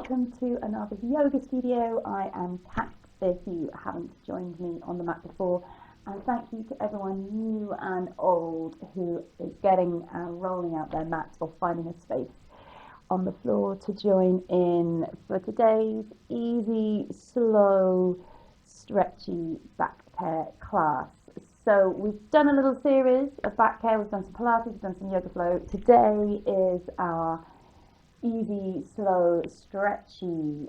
welcome to another yoga studio. I am Kat, if you haven't joined me on the mat before, and thank you to everyone new and old who is getting rolling out their mats or finding a space on the floor to join in for today's easy, slow, stretchy back care class. So we've done a little series of back care, we've done some Pilates, we've done some yoga flow. Today is our easy, slow, stretchy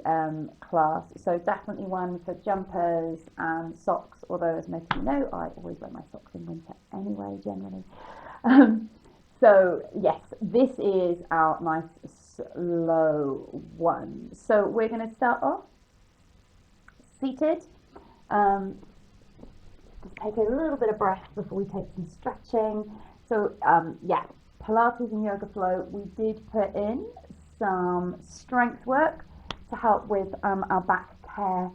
class. So definitely one for jumpers and socks, although as most of you know, I always wear my socks in winter anyway, generally. So yes, this is our nice slow one. So we're going to start off seated. Just take a little bit of breath before we take some stretching. So yeah, Pilates and yoga flow, we did put in some strength work to help with our back care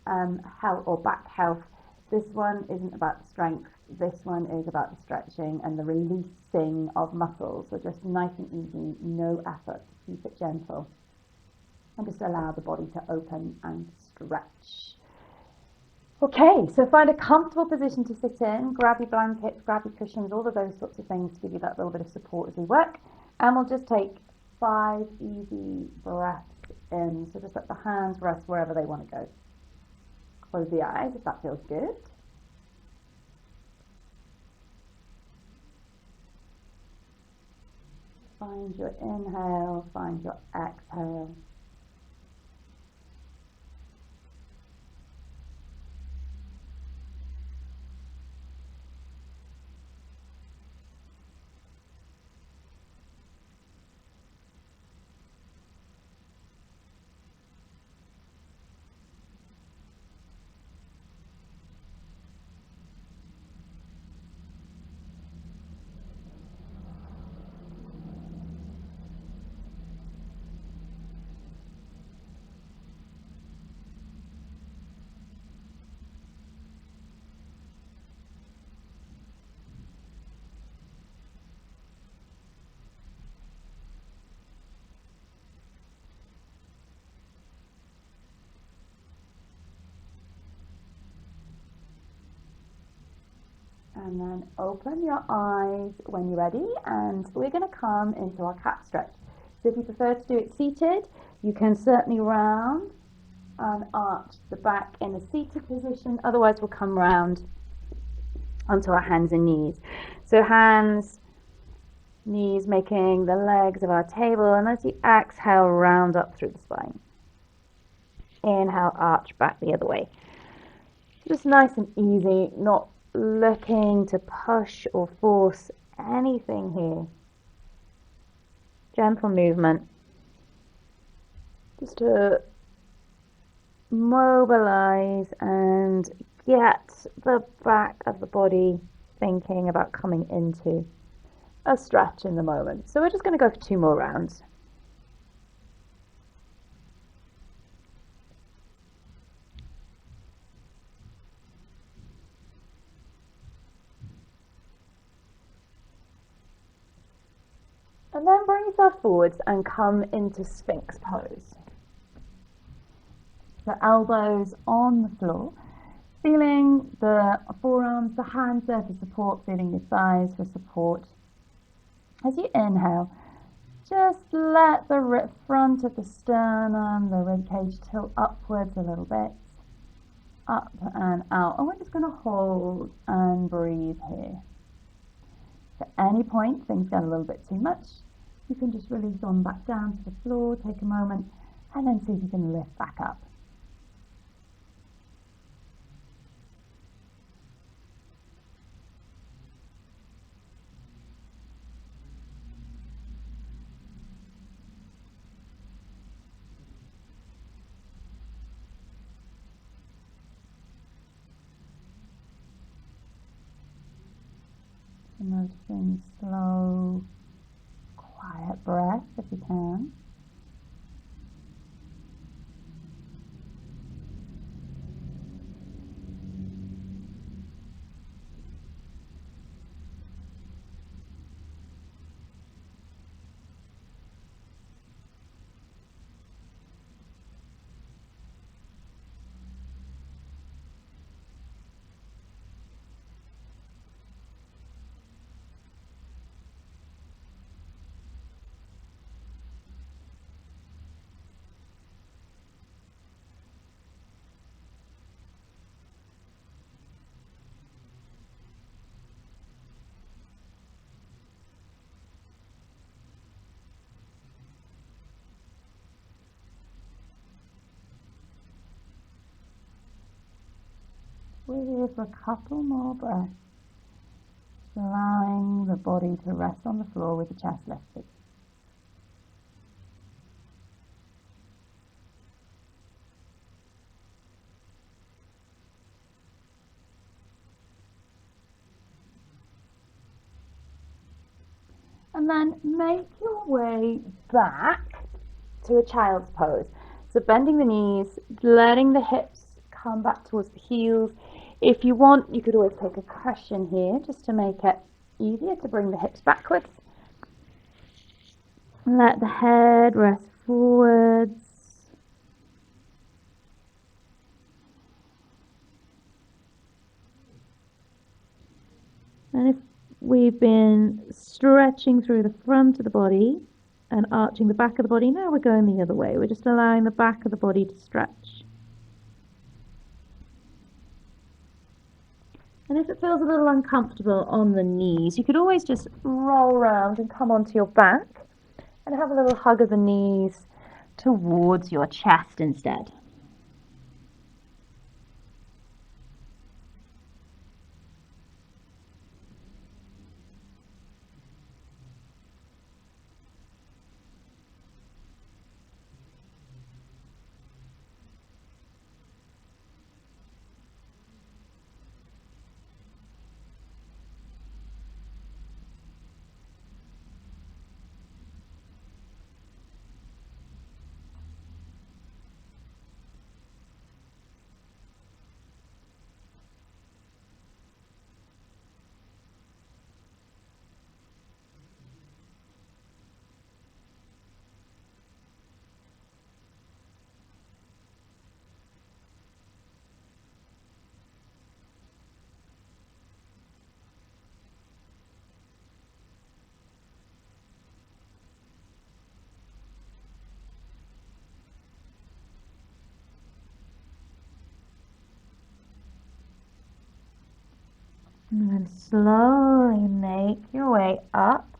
health or back health. This one isn't about the strength, this one is about the stretching and the releasing of muscles. So just nice and easy, no effort, keep it gentle and just allow the body to open and stretch. Okay, so find a comfortable position to sit in, grab your blankets, grab your cushions, all of those sorts of things to give you that little bit of support as we work. And we'll just take 5 easy breaths in. So just let the hands rest wherever they want to go. Close the eyes if that feels good. Find your inhale, find your exhale. And then open your eyes when you're ready, and we're going to come into our cat stretch. So if you prefer to do it seated, you can certainly round and arch the back in a seated position. Otherwise, we'll come round onto our hands and knees. So hands, knees making the legs of our table, and as you exhale, round up through the spine. Inhale, arch back the other way. Just nice and easy, not looking to push or force anything here. Gentle movement. Just to mobilize and get the back of the body thinking about coming into a stretch in the moment. So we're just going to go for 2 more rounds. And then bring yourself forwards and come into Sphinx pose. So elbows on the floor, feeling the forearms, the hands there for support, feeling your thighs for support. As you inhale, just let the front of the sternum, the ribcage tilt upwards a little bit, up and out. And we're just going to hold and breathe here. At any point things get a little bit too much, you can just release on back down to the floor, take a moment, and then see if you can lift back up. Noticing slow, quiet breath if you can. we're here for a couple more breaths, allowing the body to rest on the floor with the chest lifted. And then make your way back to a child's pose. So bending the knees, letting the hips come back towards the heels. If you want, you could always take a cushion here just to make it easier to bring the hips backwards. Let the head rest forwards. And if we've been stretching through the front of the body and arching the back of the body, now we're going the other way. We're just allowing the back of the body to stretch. And if it feels a little uncomfortable on the knees, you could always just roll around and come onto your back and have a little hug of the knees towards your chest instead. And then slowly make your way up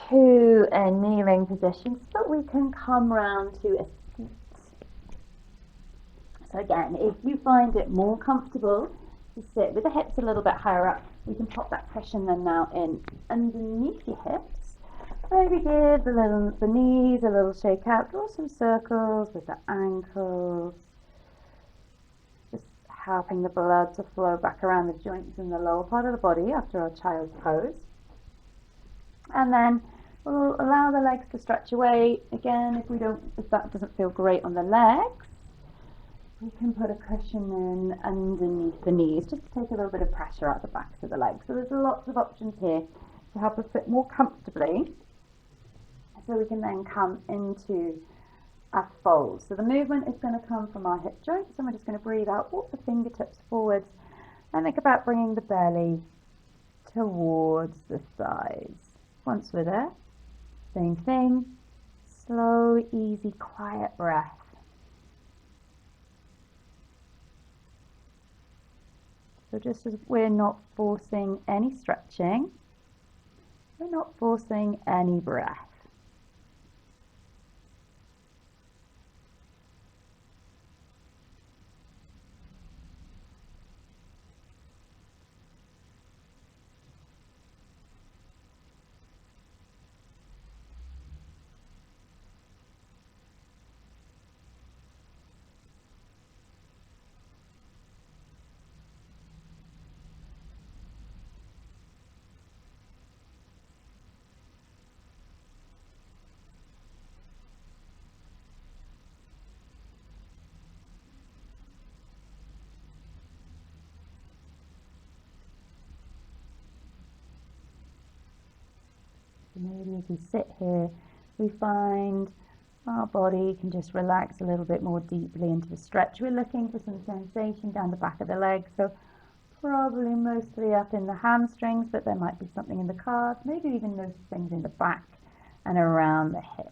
to a kneeling position so that we can come round to a seat. So again, if you find it more comfortable to sit with the hips a little bit higher up, we can pop that cushion then now in underneath your hips. Maybe give the knees a little shake out, draw some circles with the ankles. Helping the blood to flow back around the joints in the lower part of the body after our child's pose. And then we'll allow the legs to stretch away. Again, if that doesn't feel great on the legs, we can put a cushion in underneath the knees just to take a little bit of pressure out the backs of the legs. So there's lots of options here to help us sit more comfortably so we can then come into a fold. So the movement is going to come from our hip joints, and we're just going to breathe out, walk the fingertips forwards, and think about bringing the belly towards the thighs. Once we're there, same thing, slow, easy, quiet breath. So just as we're not forcing any stretching, we're not forcing any breath. Maybe as we sit here, we find our body can just relax a little bit more deeply into the stretch. We're looking for some sensation down the back of the legs, so probably mostly up in the hamstrings, but there might be something in the calves, maybe even those things in the back and around the hips.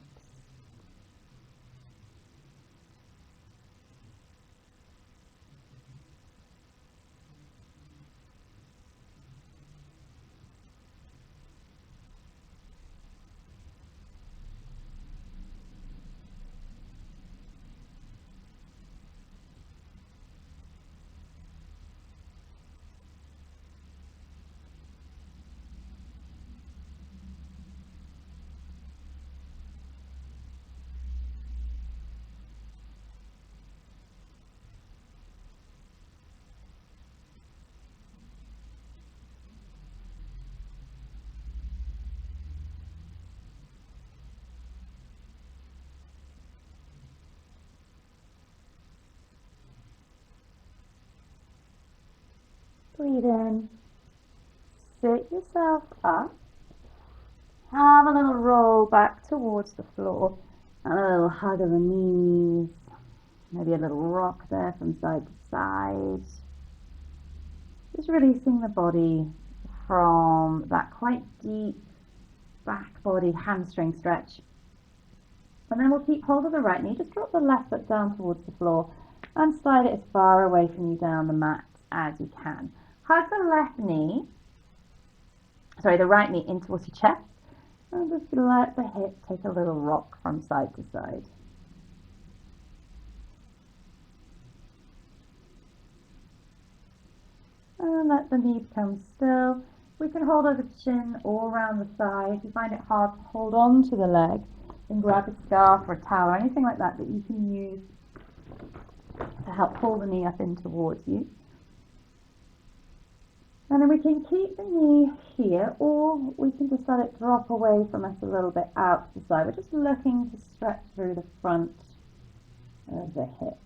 breathe in, sit yourself up, have a little roll back towards the floor, and a little hug of the knees, maybe a little rock there from side to side. Just releasing the body from that quite deep back body hamstring stretch. And then we'll keep hold of the right knee, just drop the left foot down towards the floor and slide it as far away from you down the mat as you can. Hug the right knee in towards your chest, and just let the hip take a little rock from side to side. And let the knees come still. We can hold over the chin or around the thigh. If you find it hard to hold on to the leg, then grab a scarf or a towel or anything like that you can use to help pull the knee up in towards you. And then we can keep the knee here, or we can just let it drop away from us a little bit out to the side. We're just looking to stretch through the front of the hip.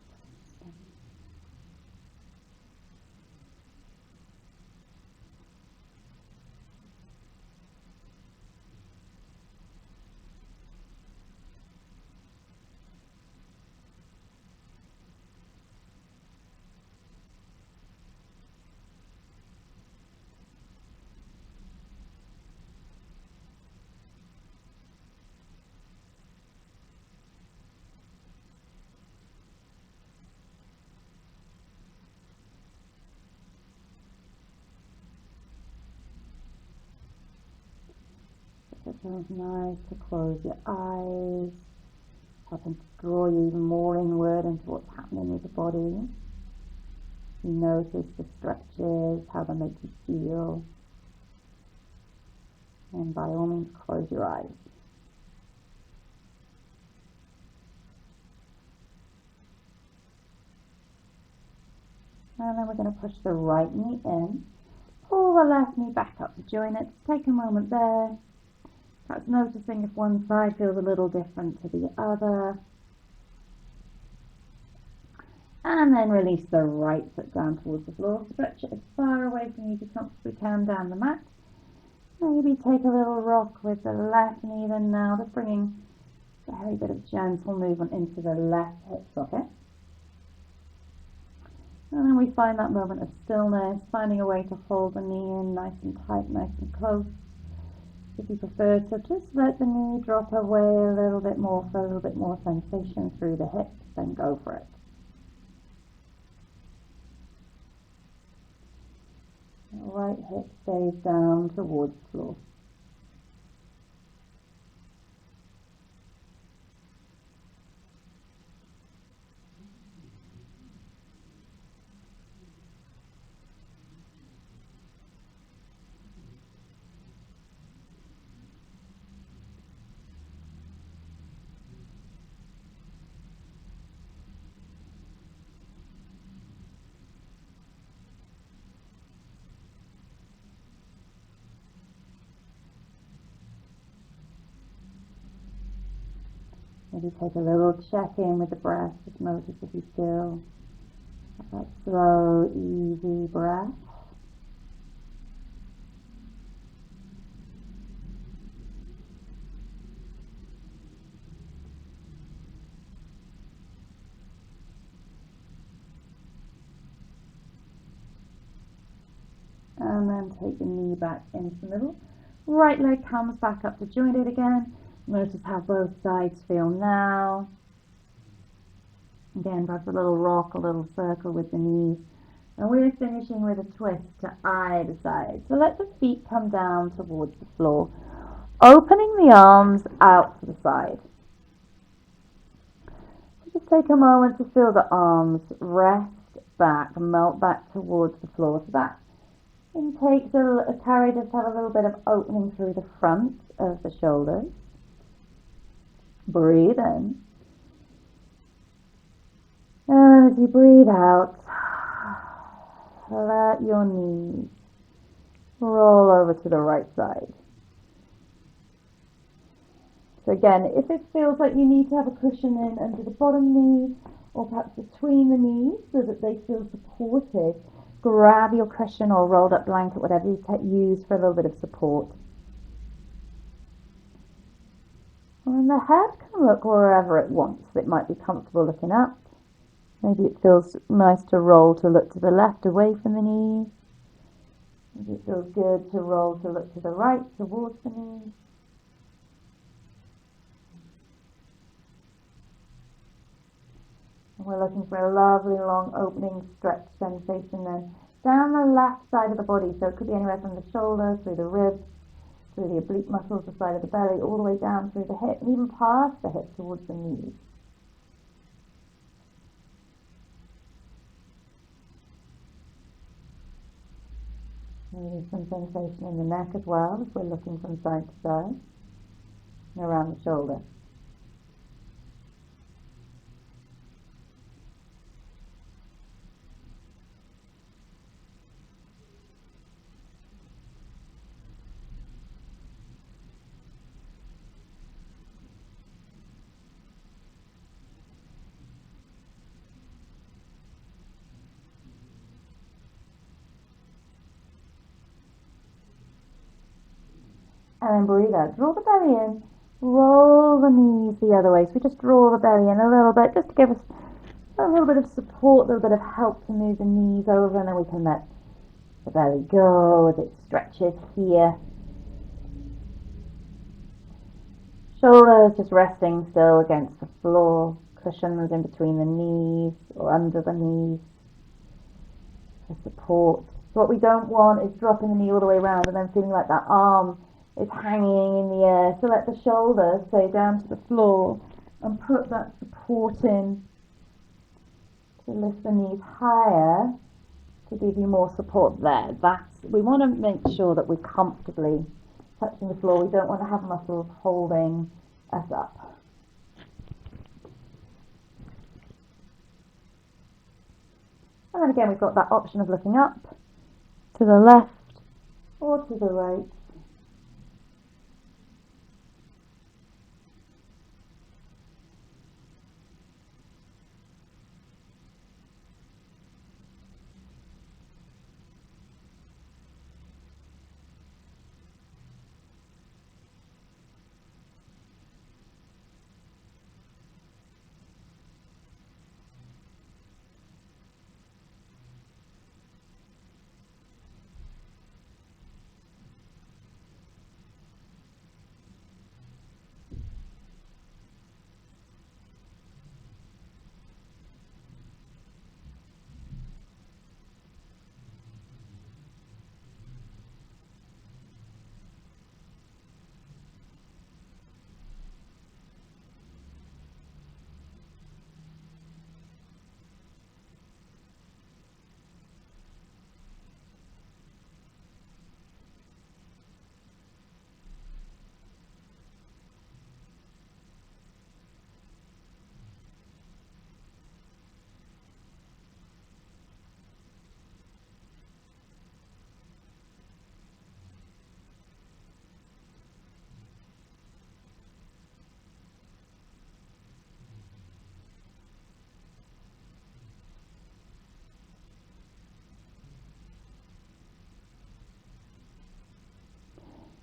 It feels nice to close your eyes, helping to draw you even more inward into what's happening with the body. Notice the stretches, how they make you feel. And by all means, close your eyes. And then we're going to push the right knee in, pull the left knee back up to join it. Take a moment there. Perhaps noticing if one side feels a little different to the other. And then release the right foot down towards the floor. Stretch it as far away from you as you comfortably can down the mat. Maybe take a little rock with the left knee then now, just bringing a very bit of gentle movement into the left hip socket. And then we find that moment of stillness, finding a way to hold the knee in nice and tight, nice and close. If you prefer to just let the knee drop away a little bit more for a little bit more sensation through the hips, then go for it. The right hip stays down towards the floor. Maybe take a little check-in with the breath. Just notice if you feel that slow, easy breath. And then take the knee back into the middle. Right leg comes back up to join it again. Notice how both sides feel now. Again, perhaps a little rock, a little circle with the knees. And we're finishing with a twist to either side. So let the feet come down towards the floor, opening the arms out to the side. So just take a moment to feel the arms rest back, melt back towards the floor. So that intake, the carry just have a little bit of opening through the front of the shoulders. Breathe in. And as you breathe out, let your knees roll over to the right side. So again, if it feels like you need to have a cushion in under the bottom knee, or perhaps between the knees so that they feel supported, grab your cushion or rolled up blanket, whatever you use for a little bit of support. And the head can look wherever it wants. It might be comfortable looking up. Maybe it feels nice to roll to look to the left, away from the knees. Maybe it feels good to roll to look to the right, towards the knees. And we're looking for a lovely long opening stretch sensation then down the left side of the body. So it could be anywhere from the shoulder, through the ribs, through the oblique muscles, the side of the belly, all the way down through the hip, and even past the hip towards the knees. Maybe some sensation in the neck as well, if we're looking from side to side, and around the shoulder. And then breathe out. Draw the belly in. Roll the knees the other way. So we just draw the belly in a little bit, just to give us a little bit of support, a little bit of help to move the knees over, and then we can let the belly go as it stretches here. Shoulders just resting still against the floor. Cushions in between the knees or under the knees for support. So what we don't want is dropping the knee all the way around and then feeling like that arm is hanging in the air. So let the shoulders stay down to the floor and put that support in to lift the knees higher to give you more support there. We want to make sure that we're comfortably touching the floor. We don't want to have muscles holding us up. And then again, we've got that option of looking up, to the left or to the right.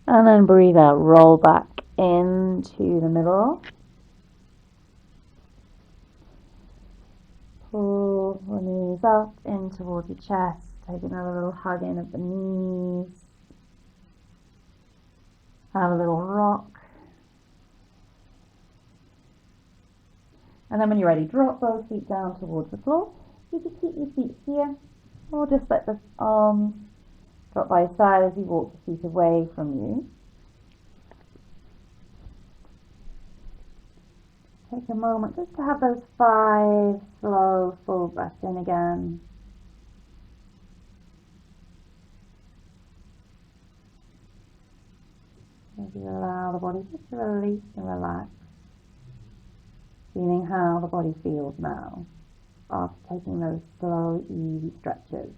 And then breathe out, roll back into the middle. Pull the knees up in towards your chest. Take another little hug in of the knees. Have a little rock. And then when you're ready, drop both feet down towards the floor. You can keep your feet here, or just let the arms drop by your side as you walk the feet away from you. Take a moment just to have those 5 slow, full breaths in again. Maybe allow the body just to release and relax. Feeling how the body feels now after taking those slow, easy stretches.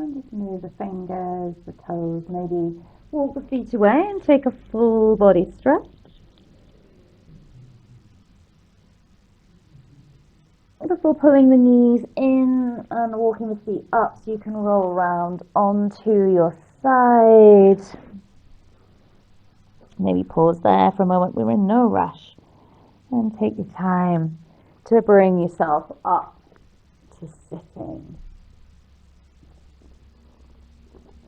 And just move the fingers, the toes, maybe walk the feet away and take a full body stretch. Before pulling the knees in and walking the feet up so you can roll around onto your side. Maybe pause there for a moment. We're in no rush. And take your time to bring yourself up to sitting.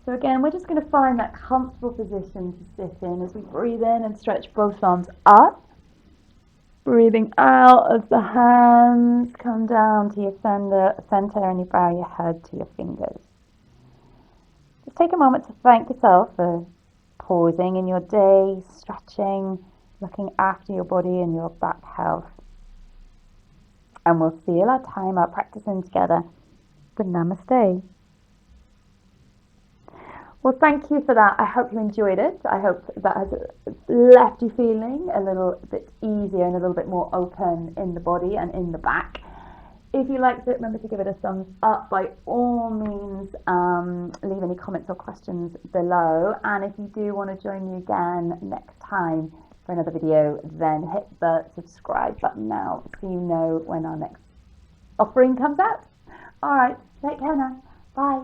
So again, we're just going to find that comfortable position to sit in as we breathe in and stretch both arms up. Breathing out as the hands come down to your center and you bow your head to your fingers. Just take a moment to thank yourself for pausing in your day, stretching, looking after your body and your back health. And we'll seal our time out practicing together. But namaste. Well, thank you for that. I hope you enjoyed it. I hope that has left you feeling a little bit easier and a little bit more open in the body and in the back. If you liked it, remember to give it a thumbs up. By all means, leave any comments or questions below. And if you do want to join me again next time for another video, then hit the subscribe button now so you know when our next offering comes out. All right, take care now. Bye.